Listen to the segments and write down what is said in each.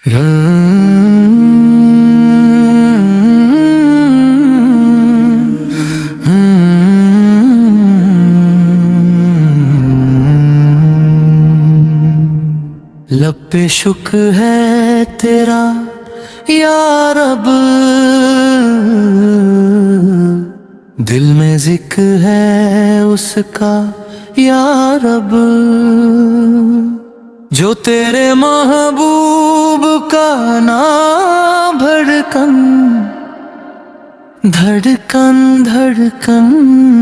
लब पे शुक्र है तेरा या रब, दिल में जिक्र है उसका या रब, जो तेरे महबूब का नाम धड़कन धड़कन धड़कन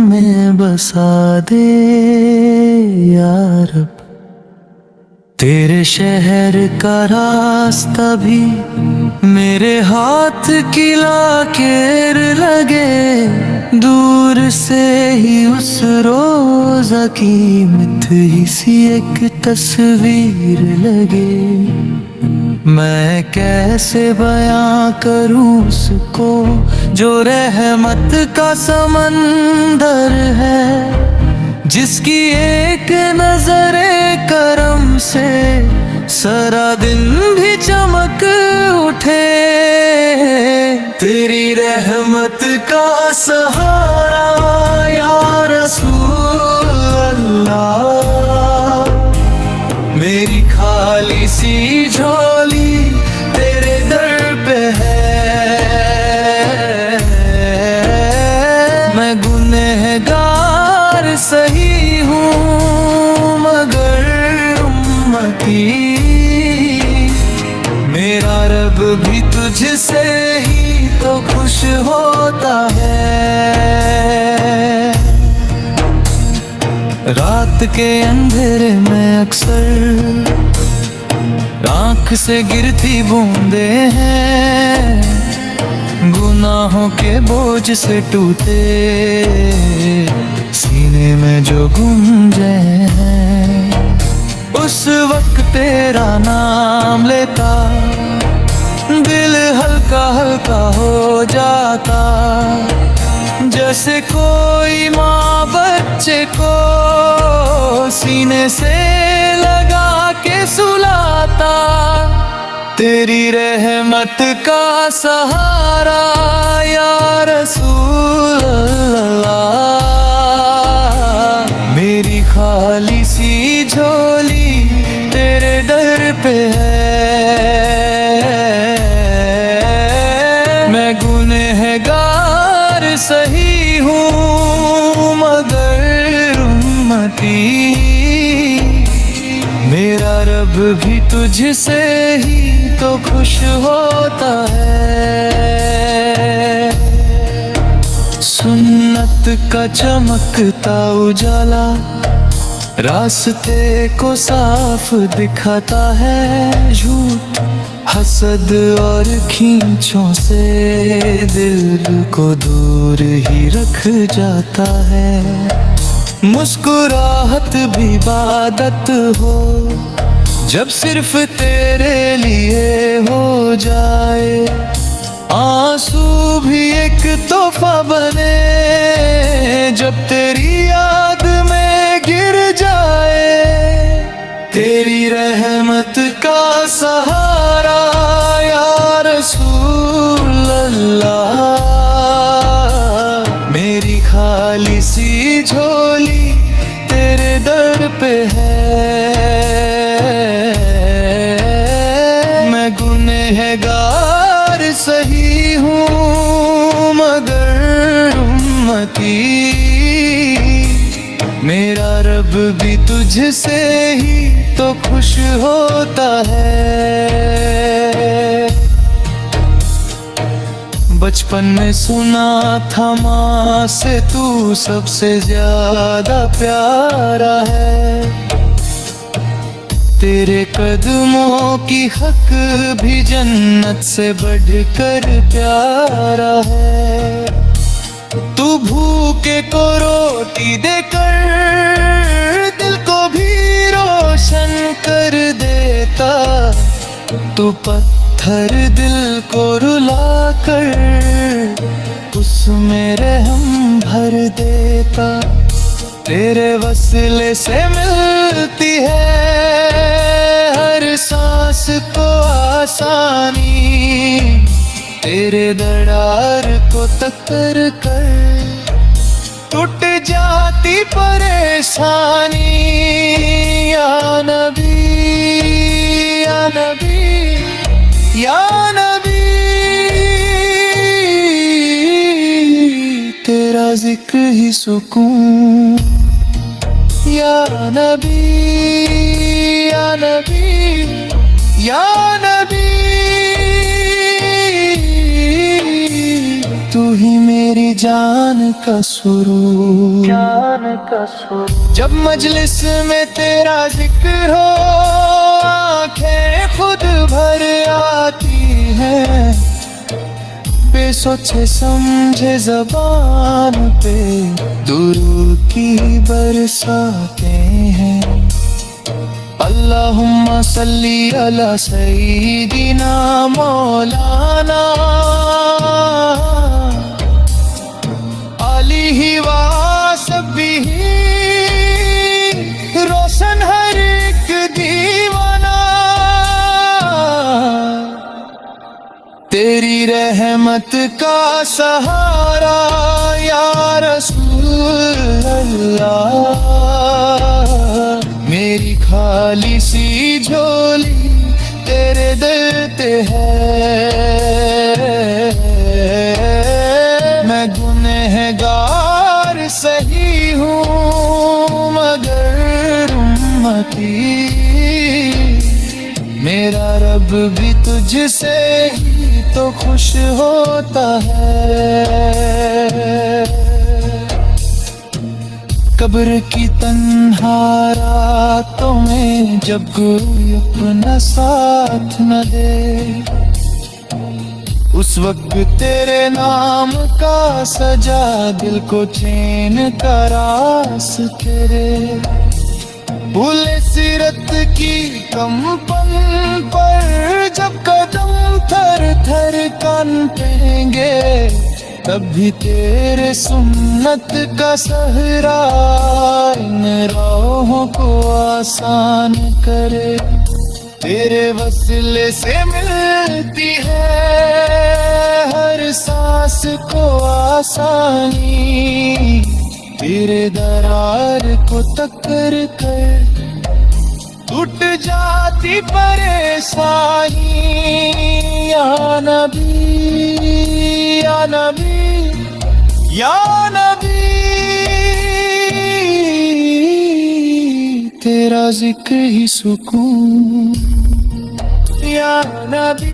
में बसा दे या रब। तेरे शहर का रास्ता भी मेरे हाथ की लकीर लगे, दूर से ही उस रोज़ा की मिठी सी एक तस्वीर लगे। मैं कैसे बयां करूं उसको जो रहमत का समंदर है, जिसकी एक नजरे करम से सारा दिन भी चमक उठे। तेरी रहमत का सहारा या रसूल अल्लाह, मेरी खाली सी झोली तेरे दर पे है। मैं गुनहगार सही हूँ मगर उम्मती, मेरा रब भी तुझसे ही तो खुश होता है। रात के अंधेरे में अक्सर आँख से गिरती बूंदे हैं, गुनाहों के बोझ से टूटे सीने में जो गूंजे हैं। उस वक्त तेरा नाम लेता दिल हल्का हल्का हो जाता, जैसे कोई माँ बच्चे को सीने से लगा के सुलाता। तेरी रहमत का सहारा या रसूल अल्लाह, मेरी खाली सी झोली तेरे दर पे है। मैं गुनहगार सही हूँ मगर उम्मती, मेरा रब भी तुझसे ही तो खुश होता है। सुन्नत का चमकता उजाला रास्ते को साफ दिखाता है, झूठ हसद और खींचों से दिल को दूर ही रख जाता है। मुस्कुराहट भी इबादत हो जब सिर्फ तेरे लिए हो जाए, आंसू भी एक तोहफा बने जब तेरी याद में गिर जाए। तेरी रहमत का सहारा या रसूल अल्लाह, मेरी खाली सी झोली तेरे दर पे है। मैं गुनहगार सही हूँ मगर उम्मती, मेरा रब भी तुझसे ही तो खुश होता है। बचपन में सुना था माँ से तू सबसे ज्यादा प्यारा है, तेरे कदमों की हक भी जन्नत से बढ़कर प्यारा है। तू भूखे को रोटी देकर दिल को भी रोशन कर देता, तू पत्थर दिल को रुलाकर उसमें रहम भर देता। तेरे वसीले से मिलती है हर सांस को आसानी, तेरे दरार को टक्कर कर टूट जाती परेशानी। या नबी या नबी या नबी, तेरा जिक्र ही सुकून। या नबी या नबी या नबी, तू ही मेरी जान का सुरूर, जान का सुरूर। जब मजलिस में तेरा जिक्र हो, आंखें खुद भर आती हैं, बेसोचे समझे ज़बान पे दुरूद की बरसातें हैं। अल्लाहुम्मा सल्ली अला सय्यिदिना मौलाना आलिही व सब्बिही, रोशन हर एक दीवाना। तेरी रहमत का सहारा या रसूल अल्लाह, मेरी खाली सी झोली तेरे दर पे है। मैं गुनहगार सही हूँ मगर उम्मती, मेरा रब भी तुझसे ही तो खुश होता है। कब्र की तन्हा रातों में जब कोई अपना साथ न दे, उस वक्त तेरे नाम का सजा दिल को चैन का रास तेरे। भूले सीरत की कंपन पर जब कदम थर थर कांपेंगे, तब भी तेरे सुन्नत का सहरा इन राहों को आसान करे। तेरे वसीले से मिलती है हर सांस को आसानी, तेरे दरार को टक्कर कर टूट जाती परेशानी। या नबी या नबी या नबी, तेरा जिक्र ही सुकून। या नबी।